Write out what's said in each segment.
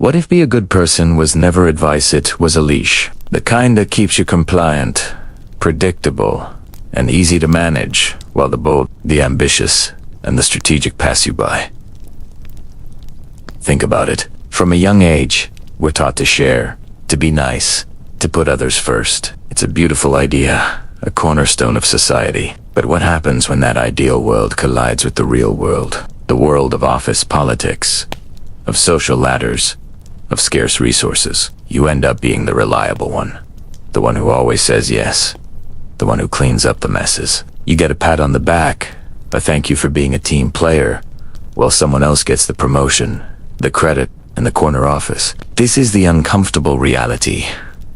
What if be a good person was never advice, it was a leash? The kind that keeps you compliant, predictable, and easy to manage, while the bold, the ambitious, and the strategic pass you by. Think about it. From a young age, we're taught to share, to be nice, to put others first. It's a beautiful idea, a cornerstone of society. But what happens when that ideal world collides with the real world? The world of office politics, of social ladders, of scarce resources. You end up being the reliable one. The one who always says yes. The one who cleans up the messes. You get a pat on the back, a thank you for being a team player, while someone else gets the promotion, the credit, and the corner office. This is the uncomfortable reality.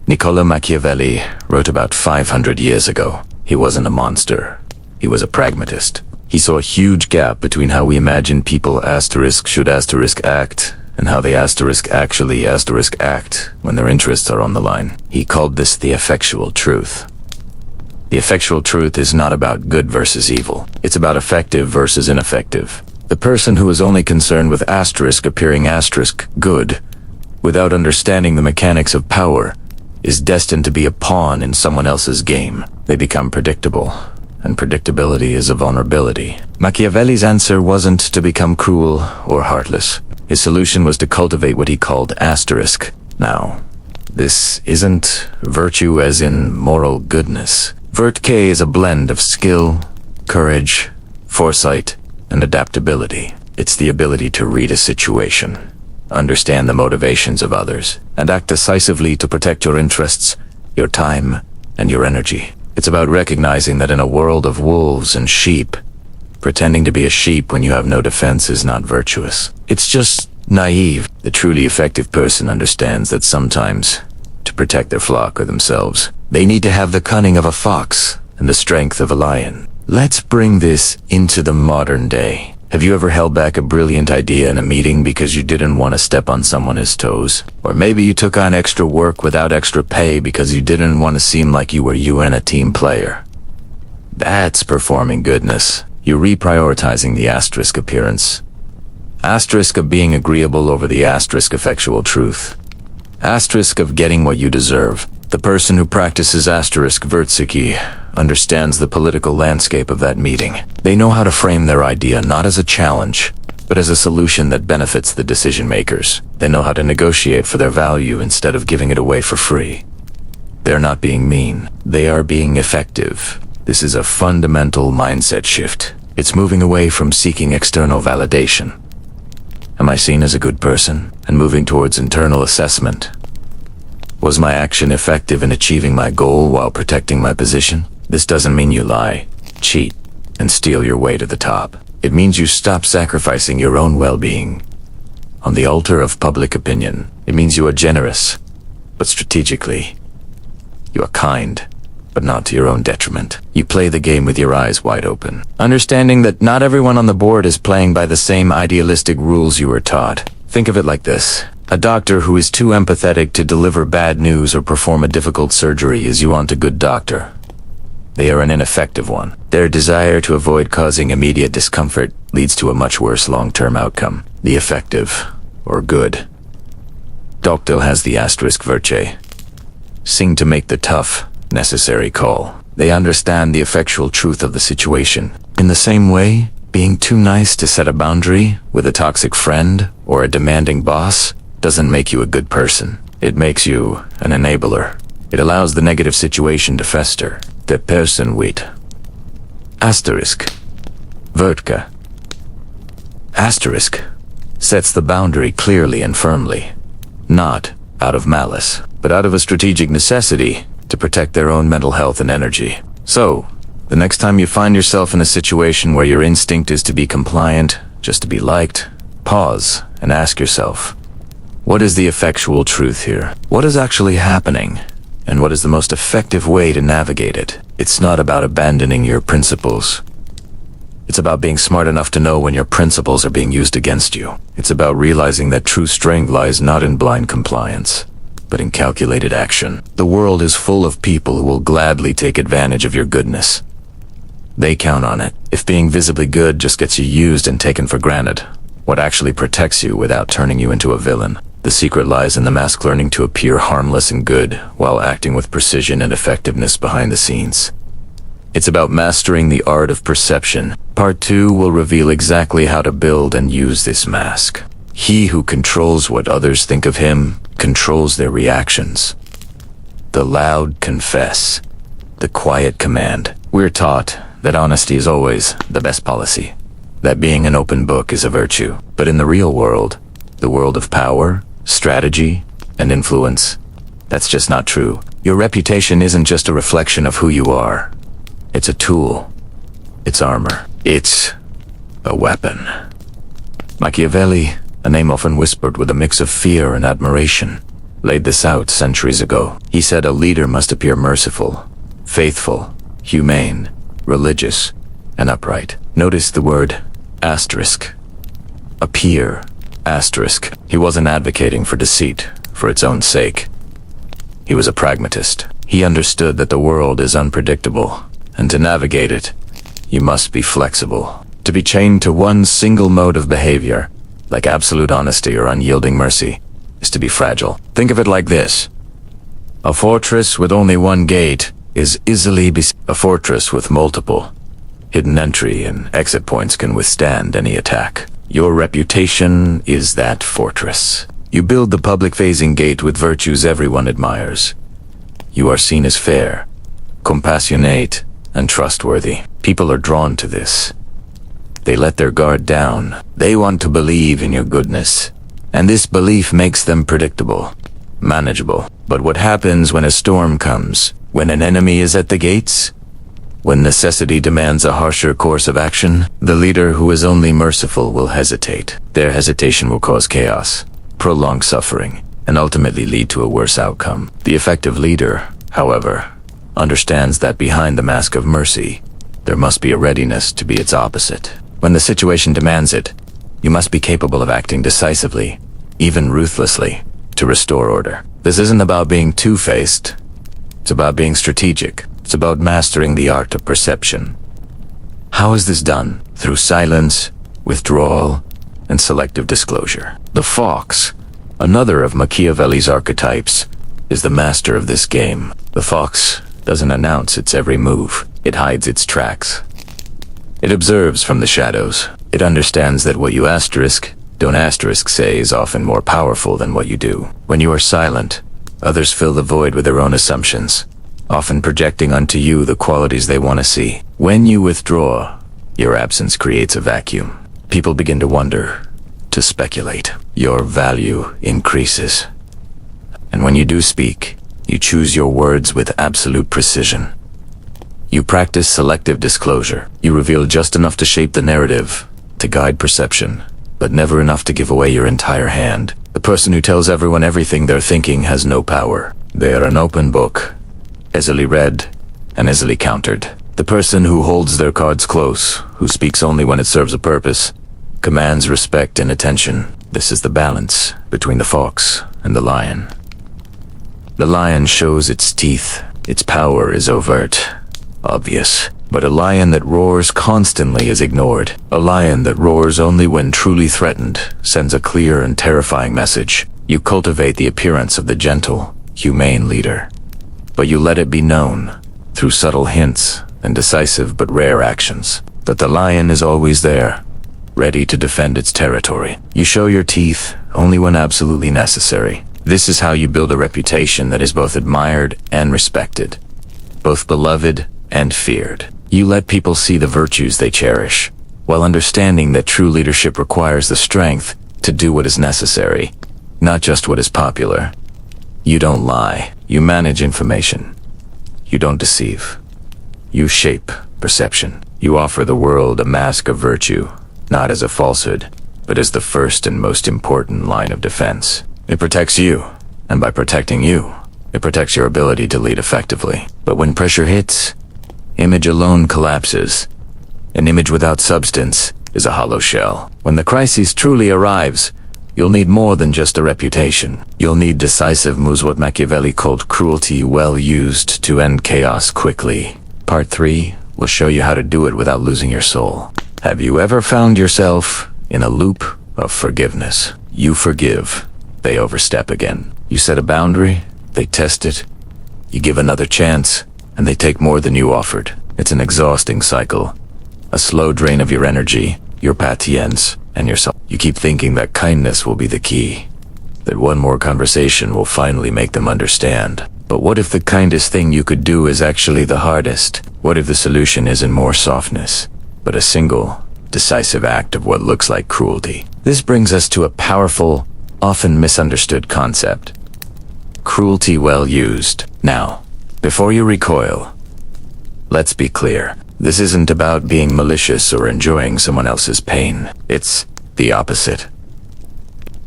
Niccolò Machiavelli wrote about 500 years ago. He wasn't a monster. He was a pragmatist. He saw a huge gap between how we imagine people should act, and how they actually act when their interests are on the line. He called this the effectual truth. The effectual truth is not about good versus evil. It's about effective versus ineffective. The person who is only concerned with appearing good, without understanding the mechanics of power, is destined to be a pawn in someone else's game. They become predictable, and predictability is a vulnerability. Machiavelli's answer wasn't to become cruel or heartless. His solution was to cultivate what he called asterisk. Now, this isn't virtue as in moral goodness. Virtue is a blend of skill, courage, foresight, and adaptability. It's the ability to read a situation, understand the motivations of others, and act decisively to protect your interests, your time, and your energy. It's about recognizing that in a world of wolves and sheep, pretending to be a sheep when you have no defense is not virtuous. It's just naive. The truly effective person understands that sometimes, to protect their flock or themselves, they need to have the cunning of a fox and the strength of a lion. Let's bring this into the modern day. Have you ever held back a brilliant idea in a meeting because you didn't want to step on someone's toes? Or maybe you took on extra work without extra pay because you didn't want to seem like you were a team player. That's performing goodness. You're reprioritizing the asterisk appearance. Asterisk of being agreeable over the asterisk effectual truth. Asterisk of getting what you deserve. The person who practices asterisk virtue understands the political landscape of that meeting. They know how to frame their idea not as a challenge, but as a solution that benefits the decision makers. They know how to negotiate for their value instead of giving it away for free. They're not being mean. They are being effective. This is a fundamental mindset shift. It's moving away from seeking external validation. Am I seen as a good person? And moving towards internal assessment. Was my action effective in achieving my goal while protecting my position? This doesn't mean you lie, cheat, and steal your way to the top. It means you stop sacrificing your own well-being on the altar of public opinion. It means you are generous, but strategically. You are kind, but not to your own detriment. You play the game with your eyes wide open, understanding that not everyone on the board is playing by the same idealistic rules you were taught. Think of it like this. A doctor who is too empathetic to deliver bad news or perform a difficult surgery is you aren't a good doctor. They are an ineffective one. Their desire to avoid causing immediate discomfort leads to a much worse long-term outcome. The effective, or good, doctor has the asterisk virtue. Sing to make the tough, necessary call. They understand the effectual truth of the situation. In the same way, being too nice to set a boundary with a toxic friend or a demanding boss doesn't make you a good person. It makes you an enabler. It allows the negative situation to fester. The person wait. Asterisk. Vertka. Asterisk sets the boundary clearly and firmly. Not out of malice, but out of a strategic necessity to protect their own mental health and energy. So, the next time you find yourself in a situation where your instinct is to be compliant, just to be liked, pause and ask yourself, what is the effectual truth here? What is actually happening? And what is the most effective way to navigate it? It's not about abandoning your principles. It's about being smart enough to know when your principles are being used against you. It's about realizing that true strength lies not in blind compliance, but in calculated action. The world is full of people who will gladly take advantage of your goodness. They count on it. If being visibly good just gets you used and taken for granted, what actually protects you without turning you into a villain? The secret lies in the mask learning to appear harmless and good while acting with precision and effectiveness behind the scenes. It's about mastering the art of perception. Part 2 will reveal exactly how to build and use this mask. He who controls what others think of him controls their reactions. The loud confess. The quiet command. We're taught that honesty is always the best policy, that being an open book is a virtue. But in the real world, the world of power, strategy, and influence, that's just not true. Your reputation isn't just a reflection of who you are. It's a tool. It's armor. It's a weapon. Machiavelli, a name often whispered with a mix of fear and admiration, laid this out centuries ago. He said a leader must appear merciful, faithful, humane, religious, and upright. Notice the word asterisk. Appear, asterisk. He wasn't advocating for deceit for its own sake. He was a pragmatist. He understood that the world is unpredictable, and to navigate it, you must be flexible. To be chained to one single mode of behavior, like absolute honesty or unyielding mercy, is to be fragile. Think of it like this. A fortress with only one gate is easily a fortress with multiple hidden entry and exit points can withstand any attack. Your reputation is that fortress. You build the public-facing gate with virtues everyone admires. You are seen as fair, compassionate, and trustworthy. People are drawn to this. They let their guard down. They want to believe in your goodness. And this belief makes them predictable, manageable. But what happens when a storm comes? When an enemy is at the gates? When necessity demands a harsher course of action? The leader who is only merciful will hesitate. Their hesitation will cause chaos, prolong suffering, and ultimately lead to a worse outcome. The effective leader, however, understands that behind the mask of mercy, there must be a readiness to be its opposite. When the situation demands it, you must be capable of acting decisively, even ruthlessly, to restore order. This isn't about being two-faced. It's about being strategic. It's about mastering the art of perception. How is this done? Through silence, withdrawal, and selective disclosure. The fox, another of Machiavelli's archetypes, is the master of this game. The fox doesn't announce its every move. It hides its tracks. It observes from the shadows. It understands that what you don't say is often more powerful than what you do. When you are silent, others fill the void with their own assumptions, often projecting onto you the qualities they want to see. When you withdraw, your absence creates a vacuum. People begin to wonder, to speculate. Your value increases. And when you do speak, you choose your words with absolute precision. You practice selective disclosure. You reveal just enough to shape the narrative, to guide perception, but never enough to give away your entire hand. The person who tells everyone everything they're thinking has no power. They are an open book, easily read and easily countered. The person who holds their cards close, who speaks only when it serves a purpose, commands respect and attention. This is the balance between the fox and the lion. The lion shows its teeth. Its power is overt, obvious. But a lion that roars constantly is ignored. A lion that roars only when truly threatened sends a clear and terrifying message. You cultivate the appearance of the gentle, humane leader, but you let it be known, through subtle hints and decisive but rare actions, that the lion is always there, ready to defend its territory. You show your teeth only when absolutely necessary. This is how you build a reputation that is both admired and respected, both beloved and feared. You let people see the virtues they cherish, while understanding that true leadership requires the strength to do what is necessary, not just what is popular. You don't lie. You manage information. You don't deceive. You shape perception. You offer the world a mask of virtue, not as a falsehood, but as the first and most important line of defense. It protects you, and by protecting you, it protects your ability to lead effectively. But when pressure hits, image alone collapses. An image without substance is a hollow shell. When the crisis truly arrives, you'll need more than just a reputation. You'll need decisive moves, what Machiavelli called cruelty well used to end chaos quickly. Part 3 will show you how to do it without losing your soul. Have you ever found yourself in a loop of forgiveness? You forgive, they overstep again. You set a boundary, they test it, you give another chance, and they take more than you offered. It's an exhausting cycle. A slow drain of your energy, your patience, and yourself. You keep thinking that kindness will be the key, that one more conversation will finally make them understand. But what if the kindest thing you could do is actually the hardest? What if the solution isn't more softness, but a single, decisive act of what looks like cruelty? This brings us to a powerful, often misunderstood concept. Cruelty well used. Now, before you recoil, let's be clear. This isn't about being malicious or enjoying someone else's pain. It's the opposite.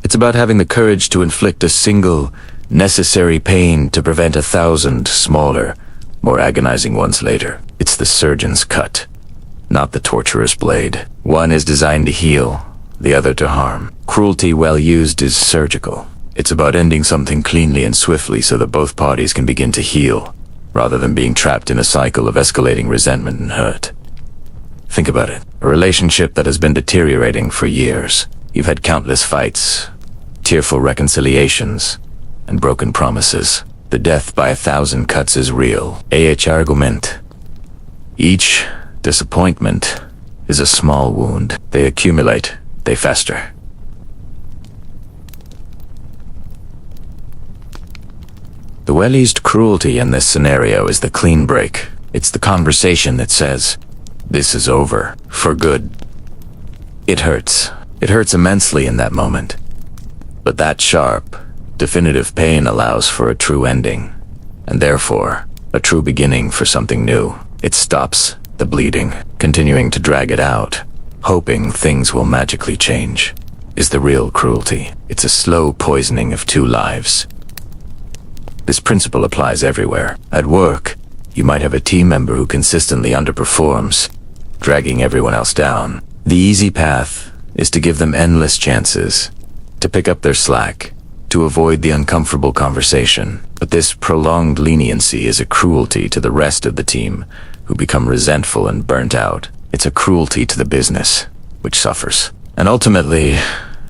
It's about having the courage to inflict a single, necessary pain to prevent 1,000 smaller, more agonizing ones later. It's the surgeon's cut, not the torturer's blade. One is designed to heal, the other to harm. Cruelty well used is surgical. It's about ending something cleanly and swiftly so that both parties can begin to heal, rather than being trapped in a cycle of escalating resentment and hurt. Think about it. A relationship that has been deteriorating for years. You've had countless fights, tearful reconciliations, and broken promises. The death by 1,000 cuts is real. Argument. Each disappointment is a small wound. They accumulate, they fester. The well-used cruelty in this scenario is the clean break. It's the conversation that says, "This is over, for good." It hurts. It hurts immensely in that moment. But that sharp, definitive pain allows for a true ending, and therefore, a true beginning for something new. It stops the bleeding. Continuing to drag it out, hoping things will magically change, is the real cruelty. It's a slow poisoning of two lives. This principle applies everywhere. At work, you might have a team member who consistently underperforms, dragging everyone else down. The easy path is to give them endless chances, to pick up their slack, to avoid the uncomfortable conversation. But this prolonged leniency is a cruelty to the rest of the team, who become resentful and burnt out. It's a cruelty to the business, which suffers. And ultimately,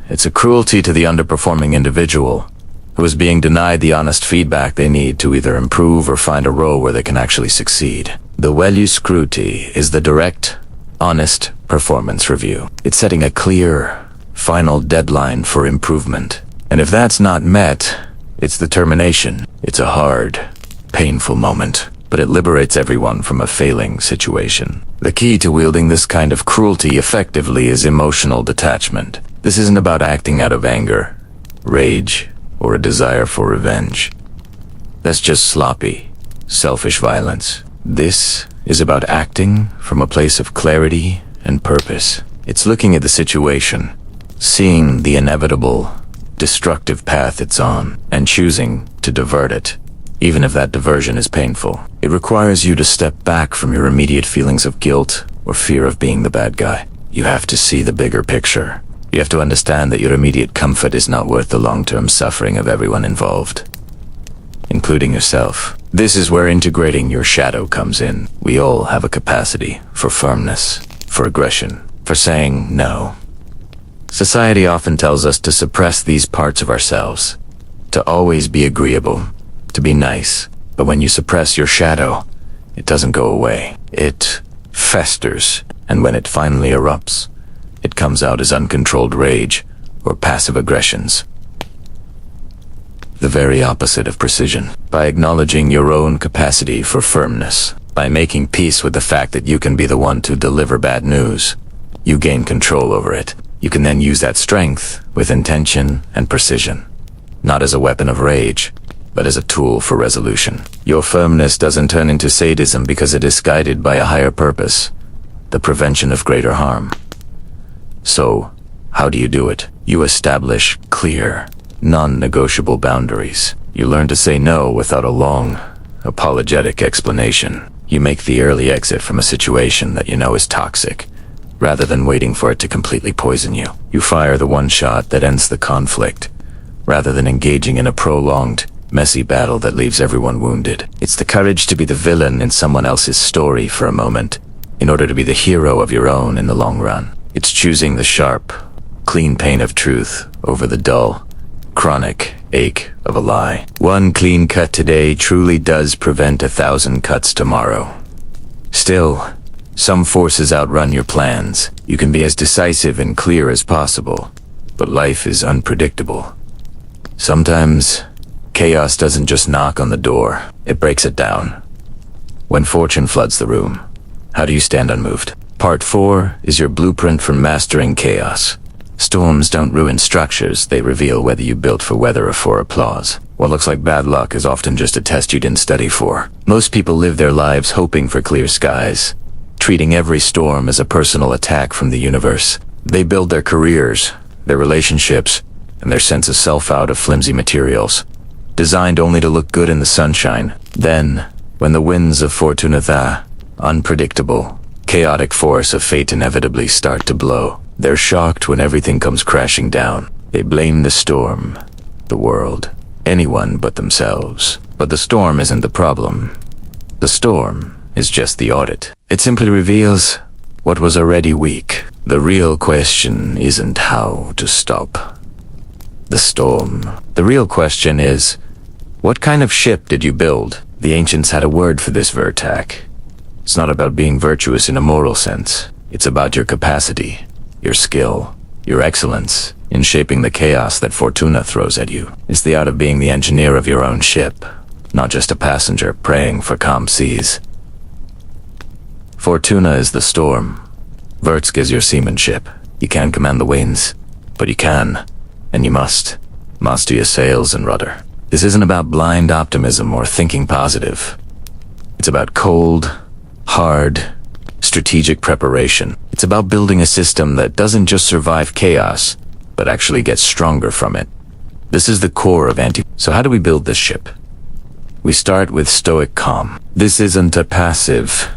it's a cruelty to the underperforming individual, who is being denied the honest feedback they need to either improve or find a role where they can actually succeed. The well-used cruelty is the direct, honest performance review. It's setting a clear, final deadline for improvement. And if that's not met, it's the termination. It's a hard, painful moment, but it liberates everyone from a failing situation. The key to wielding this kind of cruelty effectively is emotional detachment. This isn't about acting out of anger, rage, or a desire for revenge. That's just sloppy, selfish violence. This is about acting from a place of clarity and purpose. It's looking at the situation, seeing the inevitable, destructive path it's on, and choosing to divert it, even if that diversion is painful. It requires you to step back from your immediate feelings of guilt or fear of being the bad guy. You have to see the bigger picture. You have to understand that your immediate comfort is not worth the long-term suffering of everyone involved, including yourself. This is where integrating your shadow comes in. We all have a capacity for firmness, for aggression, for saying no. Society often tells us to suppress these parts of ourselves, to always be agreeable, to be nice. But when you suppress your shadow, it doesn't go away. It festers, and when it finally erupts, it comes out as uncontrolled rage or passive aggressions. The very opposite of precision. By acknowledging your own capacity for firmness, by making peace with the fact that you can be the one to deliver bad news, you gain control over it. You can then use that strength with intention and precision, not as a weapon of rage, but as a tool for resolution. Your firmness doesn't turn into sadism because it is guided by a higher purpose, the prevention of greater harm. So, how do you do it? You establish clear, non-negotiable boundaries. You learn to say no without a long, apologetic explanation. You make the early exit from a situation that you know is toxic, rather than waiting for it to completely poison you. You fire the one shot that ends the conflict, rather than engaging in a prolonged, messy battle that leaves everyone wounded. It's the courage to be the villain in someone else's story for a moment, in order to be the hero of your own in the long run. It's choosing the sharp, clean pain of truth over the dull, chronic ache of a lie. One clean cut today truly does prevent 1,000 cuts tomorrow. Still, some forces outrun your plans. You can be as decisive and clear as possible, but life is unpredictable. Sometimes, chaos doesn't just knock on the door, it breaks it down. When fortune floods the room, how do you stand unmoved? Part 4 is your blueprint for mastering chaos. Storms don't ruin structures, they reveal whether you built for weather or for applause. What looks like bad luck is often just a test you didn't study for. Most people live their lives hoping for clear skies, treating every storm as a personal attack from the universe. They build their careers, their relationships, and their sense of self out of flimsy materials, designed only to look good in the sunshine. Then, when the winds of fortune, the unpredictable, chaotic force of fate inevitably start to blow, they're shocked when everything comes crashing down. They blame the storm, the world, anyone but themselves. But the storm isn't the problem. The storm is just the audit. It simply reveals what was already weak. The real question isn't how to stop the storm. The real question is, what kind of ship did you build? The ancients had a word for this vertac. It's not about being virtuous in a moral sense. It's about your capacity, your skill, your excellence in shaping the chaos that Fortuna throws at you. It's the art of being the engineer of your own ship, not just a passenger praying for calm seas. Fortuna is the storm. Vertsk is your seamanship. You can't command the winds, but you can, and you must, master your sails and rudder. This isn't about blind optimism or thinking positive. It's about cold, hard, strategic preparation. It's about building a system that doesn't just survive chaos, but actually gets stronger from it. This is the core of So how do we build this ship? We start with stoic calm. This isn't a passive,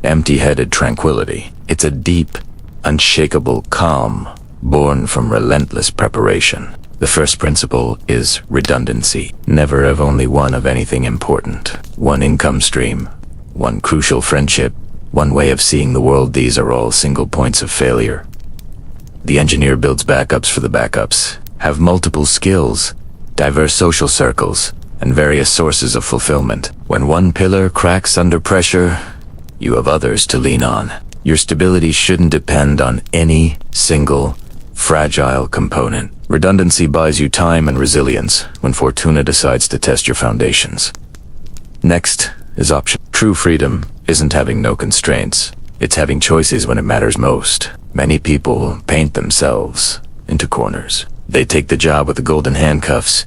empty-headed tranquility. It's a deep, unshakable calm, born from relentless preparation. The first principle is redundancy. Never have only one of anything important. One income stream, one crucial friendship, one way of seeing the world. These are all single points of failure. The engineer builds backups for the backups, have multiple skills, diverse social circles, and various sources of fulfillment. When one pillar cracks under pressure, you have others to lean on. Your stability shouldn't depend on any single fragile component. Redundancy buys you time and resilience when Fortuna decides to test your foundations. Next is option. True freedom isn't having no constraints. It's having choices when it matters most. Many people paint themselves into corners. They take the job with the golden handcuffs,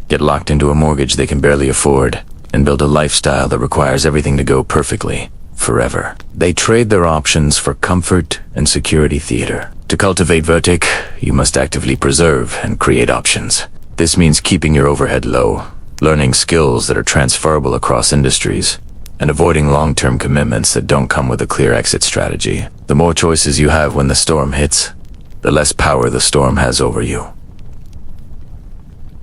get locked into a mortgage they can barely afford, and build a lifestyle that requires everything to go perfectly, forever. They trade their options for comfort and security theater. To cultivate vertic, you must actively preserve and create options. This means keeping your overhead low, learning skills that are transferable across industries, and avoiding long-term commitments that don't come with a clear exit strategy. The more choices you have when the storm hits, the less power the storm has over you.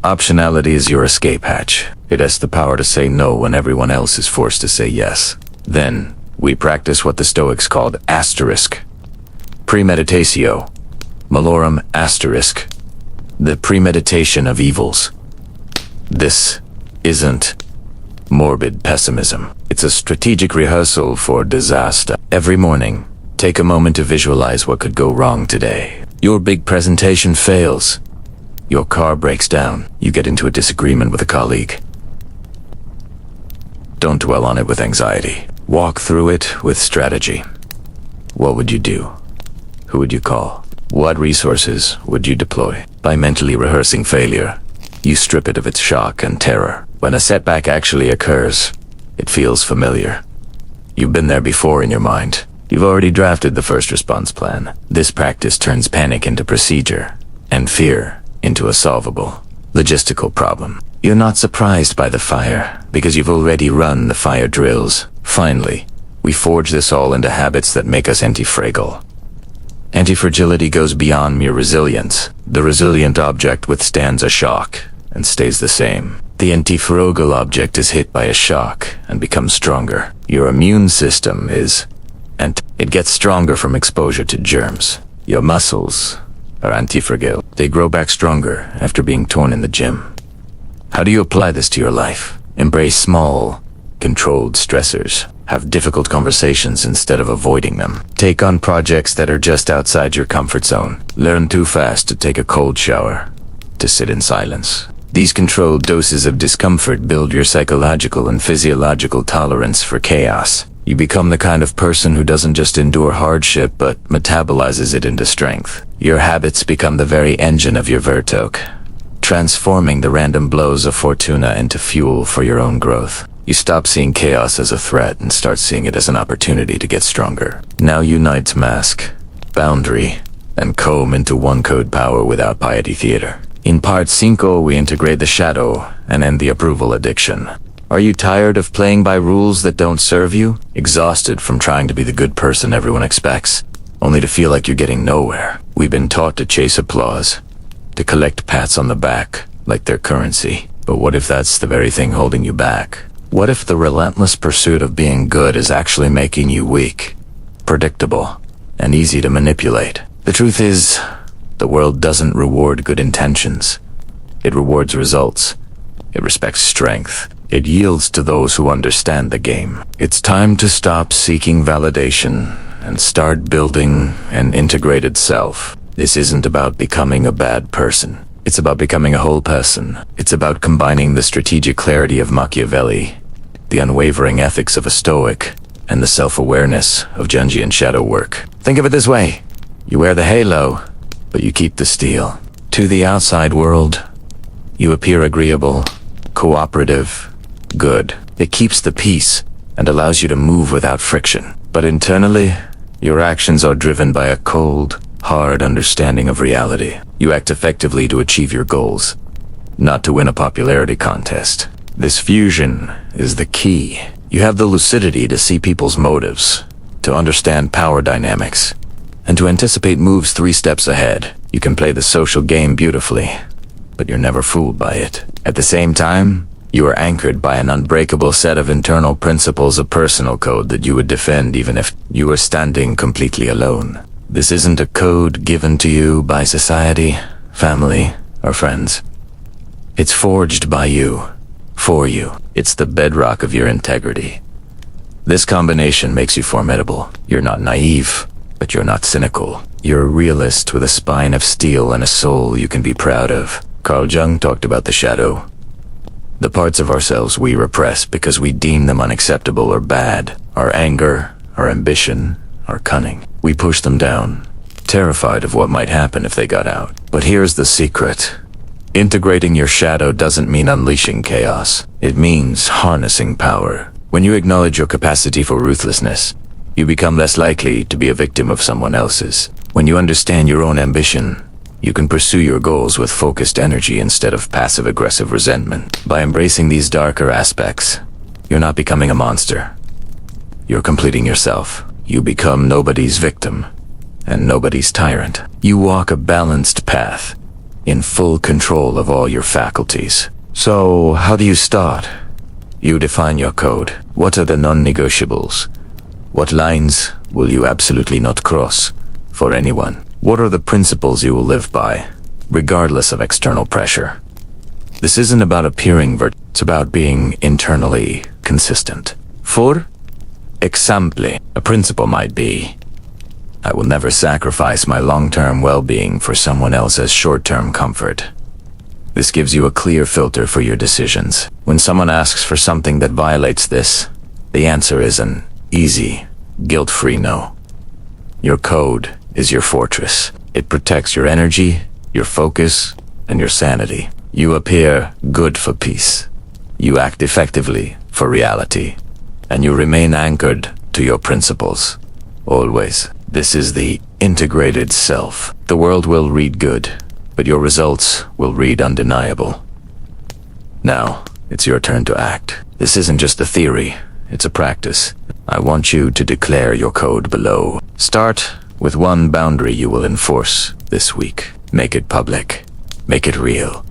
Optionality is your escape hatch. It has the power to say no when everyone else is forced to say yes. Then, we practice what the Stoics called asterisk. Premeditatio, malorum asterisk, the premeditation of evils. This isn't morbid pessimism. It's a strategic rehearsal for disaster. Every morning, take a moment to visualize what could go wrong today. Your big presentation fails. Your car breaks down. You get into a disagreement with a colleague. Don't dwell on it with anxiety. Walk through it with strategy. What would you do? Who would you call? What resources would you deploy? By mentally rehearsing failure, you strip it of its shock and terror. When a setback actually occurs, it feels familiar. You've been there before in your mind. You've already drafted the first response plan. This practice turns panic into procedure, and fear into a solvable, logistical problem. You're not surprised by the fire, because you've already run the fire drills. Finally, we forge this all into habits that make us anti-fragile. Anti-fragility goes beyond mere resilience. The resilient object withstands a shock and stays the same. The anti-fragile object is hit by a shock and becomes stronger. Your immune system is, and it gets stronger from exposure to germs. Your muscles are antifragile. They grow back stronger after being torn in the gym. How do you apply this to your life? Embrace small, controlled stressors. Have difficult conversations instead of avoiding them. Take on projects that are just outside your comfort zone. Learn too fast to take a cold shower, to sit in silence. These controlled doses of discomfort build your psychological and physiological tolerance for chaos. You become the kind of person who doesn't just endure hardship, but metabolizes it into strength. Your habits become the very engine of your Vertok, transforming the random blows of Fortuna into fuel for your own growth. You stop seeing chaos as a threat and start seeing it as an opportunity to get stronger. Now unite mask, boundary, and comb into one code power without piety theater. In part 5, we integrate the shadow and end the approval addiction. Are you tired of playing by rules that don't serve you? Exhausted from trying to be the good person everyone expects, only to feel like you're getting nowhere? We've been taught to chase applause, to collect pats on the back like their currency. But what if that's the very thing holding you back? What if the relentless pursuit of being good is actually making you weak, predictable, and easy to manipulate? The truth is, the world doesn't reward good intentions. It rewards results. It respects strength. It yields to those who understand the game. It's time to stop seeking validation and start building an integrated self. This isn't about becoming a bad person. It's about becoming a whole person. It's about combining the strategic clarity of Machiavelli, the unwavering ethics of a Stoic, and the self-awareness of Jungian shadow work. Think of it this way. You wear the halo, but you keep the steel. To the outside world, you appear agreeable, cooperative, good. It keeps the peace and allows you to move without friction. But internally, your actions are driven by a cold, hard understanding of reality. You act effectively to achieve your goals, not to win a popularity contest. This fusion is the key. You have the lucidity to see people's motives, to understand power dynamics, and to anticipate moves 3 steps ahead. You can play the social game beautifully, but you're never fooled by it. At the same time, you are anchored by an unbreakable set of internal principles of personal code that you would defend even if you were standing completely alone. This isn't a code given to you by society, family, or friends. It's forged by you, for you. It's the bedrock of your integrity. This combination makes you formidable. You're not naive, but you're not cynical. You're a realist with a spine of steel and a soul you can be proud of. Carl Jung talked about the shadow. The parts of ourselves we repress because we deem them unacceptable or bad. Our anger, our ambition, our cunning. We push them down, terrified of what might happen if they got out. But here's the secret. Integrating your shadow doesn't mean unleashing chaos. It means harnessing power. When you acknowledge your capacity for ruthlessness, you become less likely to be a victim of someone else's. When you understand your own ambition, you can pursue your goals with focused energy instead of passive-aggressive resentment. By embracing these darker aspects, you're not becoming a monster. You're completing yourself. You become nobody's victim and nobody's tyrant. You walk a balanced path, in full control of all your faculties. So, how do you start? You define your code. What are the non-negotiables? What lines will you absolutely not cross for anyone? What are the principles you will live by, regardless of external pressure? This isn't about appearing it's about being internally consistent. For example, a principle might be, I will never sacrifice my long-term well-being for someone else's short-term comfort. This gives you a clear filter for your decisions. When someone asks for something that violates this, the answer is an easy, guilt-free no. Your code is your fortress. It protects your energy, your focus, and your sanity. You appear good for peace. You act effectively for reality. And you remain anchored to your principles. Always. This is the integrated self. The world will read good, but your results will read undeniable. Now, it's your turn to act. This isn't just a theory, it's a practice. I want you to declare your code below. Start with one boundary you will enforce this week. Make it public. Make it real.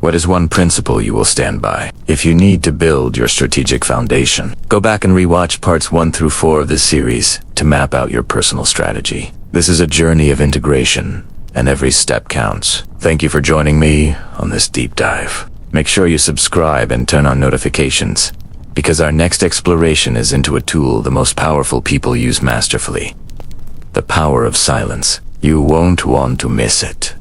What is one principle you will stand by? If you need to build your strategic foundation, go back and rewatch parts 1 through 4 of this series to map out your personal strategy. This is a journey of integration, and every step counts. Thank you for joining me on this deep dive. Make sure you subscribe and turn on notifications, because our next exploration is into a tool the most powerful people use masterfully. The power of silence. You won't want to miss it.